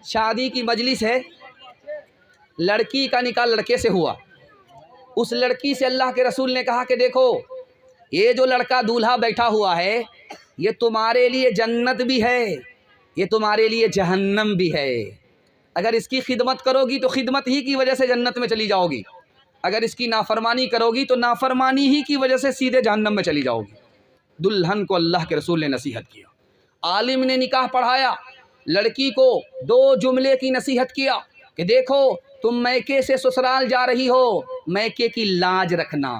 شادی کی مجلس ہے، لڑکی کا نکاح لڑکے سے ہوا، اس لڑکی سے اللہ کے رسول نے کہا کہ دیکھو یہ جو لڑکا دولہا بیٹھا ہوا ہے یہ تمہارے لیے جنت بھی ہے، یہ تمہارے لیے جہنم بھی ہے۔ اگر اس کی خدمت کرو گی تو خدمت ہی کی وجہ سے جنت میں چلی جاؤ گی، اگر اس کی نافرمانی کرو گی تو نافرمانی ہی کی وجہ سے سیدھے جہنم میں چلی جاؤ گی۔ دلہن کو اللہ کے رسول نے نصیحت کیا، عالم نے نکاح پڑھایا، لڑکی کو 2 جملے کی نصیحت کیا کہ دیکھو تم میکے سے سسرال جا رہی ہو، میکے کی لاج رکھنا،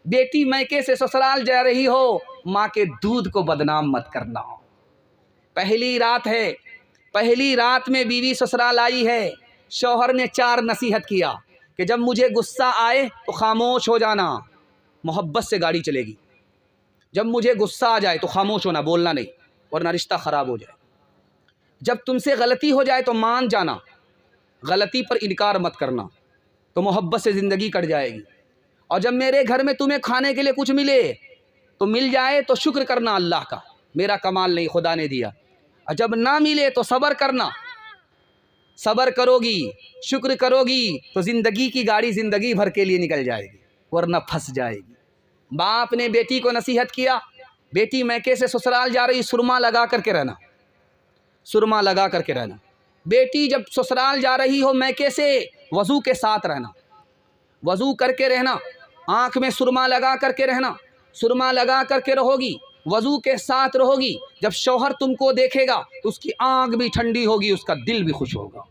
بیٹی میکے سے سسرال جا رہی ہو، ماں کے دودھ کو بدنام مت کرنا۔ پہلی رات ہے، پہلی رات میں بیوی سسرال آئی ہے، شوہر نے 4 نصیحت کیا کہ جب مجھے غصہ آئے تو خاموش ہو جانا، محبت سے گاڑی چلے گی، جب مجھے غصہ آ جائے تو خاموش ہونا، بولنا نہیں ورنہ رشتہ خراب ہو جائے، جب تم سے غلطی ہو جائے تو مان جانا، غلطی پر انکار مت کرنا، تو محبت سے زندگی کٹ جائے گی، اور جب میرے گھر میں تمہیں کھانے کے لیے کچھ ملے تو مل جائے تو شکر کرنا اللہ کا، میرا کمال نہیں خدا نے دیا، اور جب نہ ملے تو صبر کرنا، صبر کرو گی شکر کرو گی تو زندگی کی گاڑی زندگی بھر کے لیے نکل جائے گی ورنہ پھنس جائے گی۔ باپ نے بیٹی کو نصیحت کیا، بیٹی میکے سے سسرال جا رہی، سرما لگا کر کے رہنا، سرما لگا کر کے رہنا، بیٹی جب سسرال جا رہی ہو میکے سے وضو کے ساتھ رہنا، وضو کر کے رہنا، آنکھ میں سرما لگا کر کے رہنا، سرما لگا کر کے رہو گی، وضو کے ساتھ رہو گی، جب شوہر تم کو دیکھے گا تو اس کی آنکھ بھی ٹھنڈی ہوگی، اس کا دل بھی خوش ہوگا۔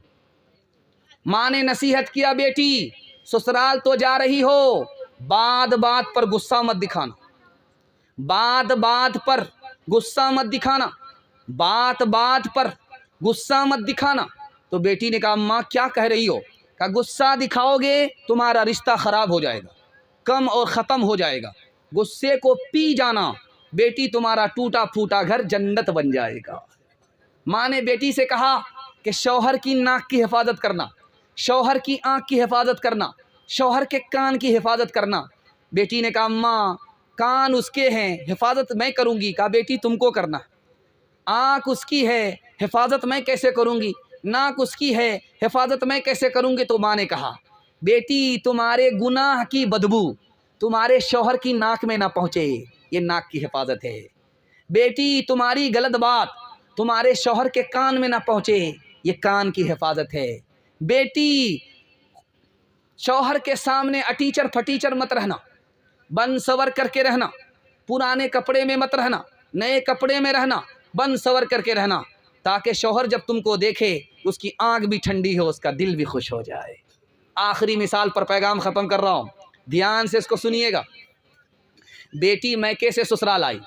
ماں نے نصیحت کیا بیٹی سسرال تو جا رہی ہو، بات بات پر غصہ مت دکھانا، بات بات پر غصہ مت دکھانا، بات بات پر غصہ مت دکھانا۔ تو بیٹی نے کہا ماں کیا کہہ رہی ہو؟ کہا غصہ دکھاؤ گے تمہارا رشتہ خراب ہو جائے گا، کم اور ختم ہو جائے گا، غصے کو پی جانا، بیٹی تمہارا ٹوٹا پھوٹا گھر جنت بن جائے گا۔ ماں نے بیٹی سے کہا کہ شوہر کی ناک کی حفاظت کرنا، شوہر کی آنکھ کی حفاظت کرنا، شوہر کے کان کی حفاظت کرنا۔ بیٹی نے کہا ماں کان اس کے ہیں، حفاظت میں کروں گی۔ کہا بیٹی تم کو کرنا، آنکھ اس کی ہے، حفاظت میں کیسے کروں گی، ناک اس کی ہے، حفاظت میں کیسے کروں گی۔ تو ماں نے کہا بیٹی تمہارے گناہ کی بدبو تمہارے شوہر کی ناک میں نہ پہنچے، یہ ناک کی حفاظت ہے۔ بیٹی تمہاری غلط بات تمہارے شوہر کے کان میں نہ پہنچے، یہ کان کی حفاظت ہے۔ بیٹی شوہر کے سامنے اٹیچر پھٹیچر مت رہنا، بن سور کر کے رہنا، پرانے کپڑے میں مت رہنا، نئے کپڑے میں رہنا، بن سور کر کے رہنا، تاکہ شوہر جب تم کو دیکھے اس کی آنکھ بھی ٹھنڈی ہو، اس کا دل بھی خوش ہو جائے۔ آخری مثال پر پیغام ختم کر رہا ہوں، دھیان سے اس کو سنیے گا۔ بیٹی میکے سے سسرال آئی،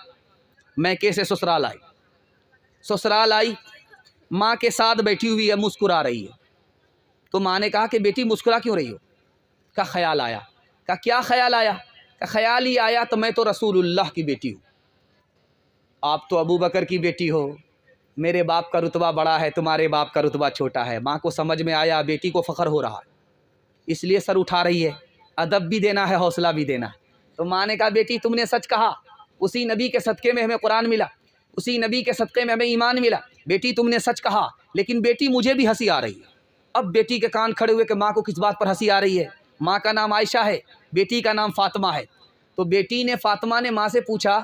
میکے سے سسرال آئی، سسرال آئی، ماں کے ساتھ بیٹھی ہوئی ہے، مسکرا رہی ہے۔ تو ماں نے کہا کہ بیٹی مسکرا کیوں رہی ہو؟ کا خیال آیا۔ کا کیا خیال آیا؟ کا خیال ہی آیا تو میں تو رسول اللہ کی بیٹی ہوں، آپ تو ابو بکر کی بیٹی ہو، میرے باپ کا رتبہ بڑا ہے، تمہارے باپ کا رتبہ چھوٹا ہے۔ ماں کو سمجھ میں آیا بیٹی کو فخر ہو رہا ہے، اس لیے سر اٹھا رہی ہے، ادب بھی دینا ہے، حوصلہ بھی دینا ہے۔ تو ماں نے کہا بیٹی تم نے سچ کہا، اسی نبی کے صدقے میں ہمیں قرآن ملا، اسی نبی کے صدقے میں ہمیں ایمان ملا، بیٹی تم نے سچ کہا، لیکن بیٹی مجھے بھی ہنسی آ رہی ہے۔ اب بیٹی کے کان کھڑے ہوئے کہ ماں کو کس بات پر ہنسی آ رہی ہے؟ ماں کا نام عائشہ ہے، بیٹی کا نام فاطمہ ہے۔ تو بیٹی نے فاطمہ نے ماں سے پوچھا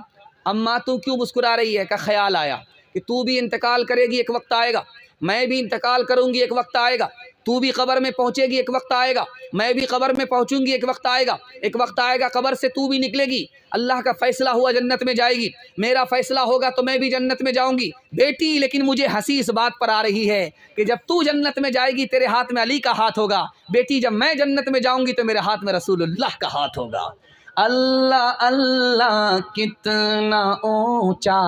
اماں تو کیوں مسکرا رہی ہے؟ کا خیال آیا کہ تو بھی انتقال کرے گی، ایک وقت آئے گا، میں بھی انتقال کروں گی، ایک وقت آئے گا، تو بھی قبر میں پہنچے گی، ایک وقت آئے گا، میں بھی قبر میں پہنچوں گی، ایک وقت آئے گا، ایک وقت آئے گا قبر سے تو بھی نکلے گی، اللہ کا فیصلہ ہوا جنت میں جائے گی، میرا فیصلہ ہوگا تو میں بھی جنت میں جاؤں گی۔ بیٹی لیکن مجھے ہنسی اس بات پر آ رہی ہے کہ جب تو جنت میں جائے گی تیرے ہاتھ میں علی کا ہاتھ ہوگا، بیٹی جب میں جنت میں جاؤں گی تو میرے ہاتھ میں رسول اللہ کا ہاتھ ہوگا۔ اللہ اللہ کتنا اونچا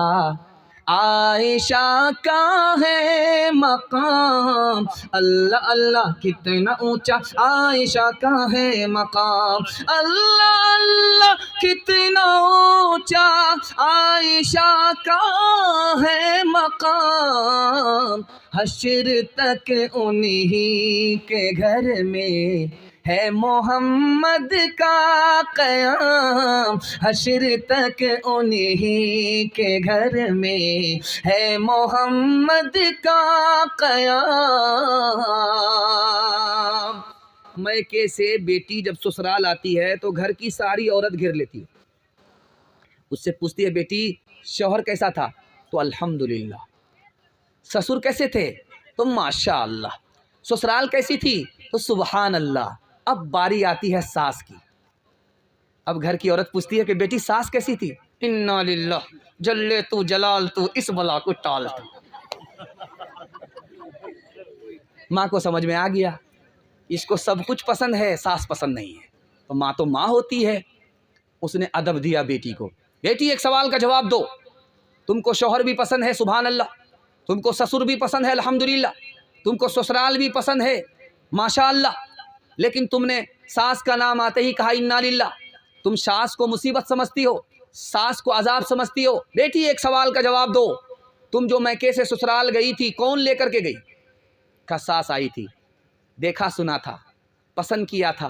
عائشہ کا ہے مقام، اللہ اللہ کتنا اونچا عائشہ کا ہے مقام، اللہ اللہ کتنا اونچا عائشہ کا ہے مقام، حشر تک انہی کے گھر میں ہے محمد کا قیام، حشر تک انہی کے گھر میں ہے محمد کا قیام۔ میکے سے بیٹی جب سسرال آتی ہے تو گھر کی ساری عورت گھیر لیتی ہے، اس سے پوچھتی ہے بیٹی شوہر کیسا تھا؟ تو الحمدللہ۔ سسر کیسے تھے؟ تو ماشاء اللہ۔ سسرال کیسی تھی؟ تو سبحان اللہ۔ اب باری آتی ہے ساس کی۔ اب گھر کی عورت پوچھتی ہے کہ بیٹی ساس کیسی تھی؟ انا للہ، جلے تو جلال تو، اس بلا کو ٹال تو۔ ماں کو سمجھ میں آ گیا اس کو سب کچھ پسند ہے، ساس پسند نہیں ہے۔ تو ماں ہوتی ہے، اس نے ادب دیا بیٹی کو، بیٹی ایک سوال کا جواب دو، تم کو شوہر بھی پسند ہے سبحان اللہ، تم کو سسر بھی پسند ہے الحمدللہ، تم کو سسرال بھی پسند ہے ماشاء اللہ، لیکن تم نے ساس کا نام آتے ہی کہا انا للہ۔ تم ساس کو مصیبت سمجھتی ہو، ساس کو عذاب سمجھتی ہو۔ بیٹی ایک سوال کا جواب دو، تم جو میکے سے سسرال گئی تھی کون لے کر کے گئی؟ کہا ساس آئی تھی، دیکھا سنا تھا، پسند کیا تھا،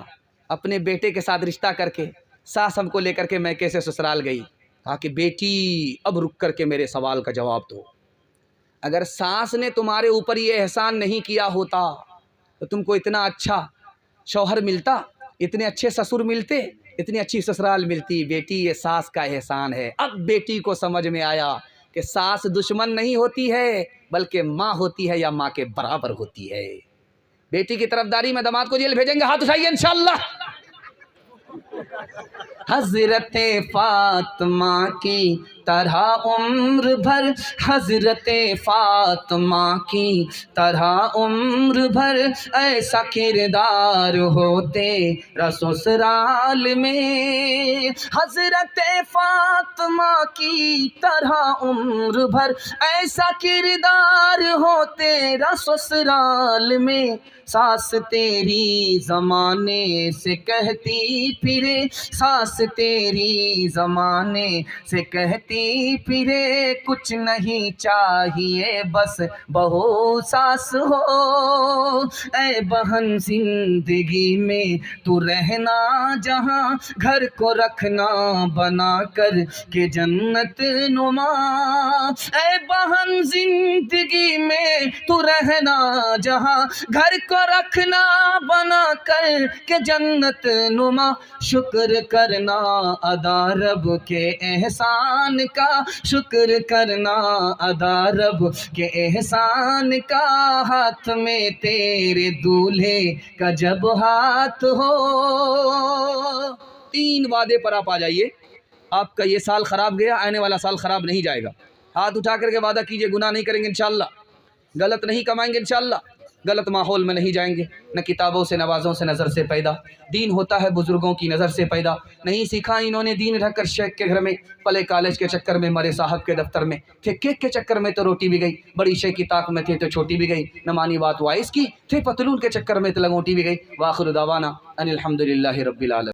اپنے بیٹے کے ساتھ رشتہ کر کے ساس ہم کو لے کر کے میکے سے سسرال گئی۔ کہا کہ بیٹی اب رک کر کے میرے سوال کا جواب دو، اگر ساس نے تمہارے اوپر یہ احسان نہیں کیا ہوتا تو تم کو اتنا اچھا شوہر ملتا، اتنے اچھے سسر ملتے، اتنی اچھی سسرال ملتی۔ بیٹی یہ ساس کا احسان ہے۔ اب بیٹی کو سمجھ میں آیا کہ ساس دشمن نہیں ہوتی ہے بلکہ ماں ہوتی ہے یا ماں کے برابر ہوتی ہے۔ بیٹی کی طرفداری میں داماد کو جیل بھیجیں گے، ہاتھ اٹھائیے انشاءاللہ۔ حضرت فاطمہ کی طرح عمر بھر، حضرت فاطمہ کی طرح عمر بھر ایسا کردار ہوتے سسرال میں، حضرت فاطمہ کی طرح عمر بھر ایسا کردار ہوتے سسرال میں۔ ساس تیری زمانے سے کہتی پھرے، ساس تیری زمانے سے کہتی پھرے، کچھ نہیں چاہیے بس بہو ساس ہو۔ اے بہن زندگی میں تو رہنا جہاں، گھر کو رکھنا بنا کر کہ جنت نما۔ اے بہن زندگی میں تو رہنا جہاں، گھر کو رکھنا بنا کر کہ جنت نما۔ شکر کرنا ادا رب کے احسان کا، شکر کرنا ادا رب کے احسان کا، ہاتھ میں تیرے دولہے کا جب ہاتھ ہو۔ 3 وعدے پر آپ آ جائیے، آپ کا یہ سال خراب گیا، آنے والا سال خراب نہیں جائے گا۔ ہاتھ اٹھا کر کے وعدہ کیجئے گناہ نہیں کریں گے انشاءاللہ، غلط نہیں کمائیں گے انشاءاللہ، غلط ماحول میں نہیں جائیں گے، نہ کتابوں سے نوازوں سے نظر سے پیدا۔ دین ہوتا ہے بزرگوں کی نظر سے پیدا، نہیں سیکھا انہوں نے دین رکھ کر شیخ کے گھر میں، پلے کالج کے چکر میں، مرے صاحب کے دفتر میں، تھے کیک کے چکر میں تو روٹی بھی گئی، بڑی شے کی طاق میں تھے تو چھوٹی بھی گئی، نہ مانی بات وائس کی، تھے پتلون کے چکر میں تو لنگوٹی بھی گئی۔ وآخر دعوانا ان الحمدللہ رب العالمین۔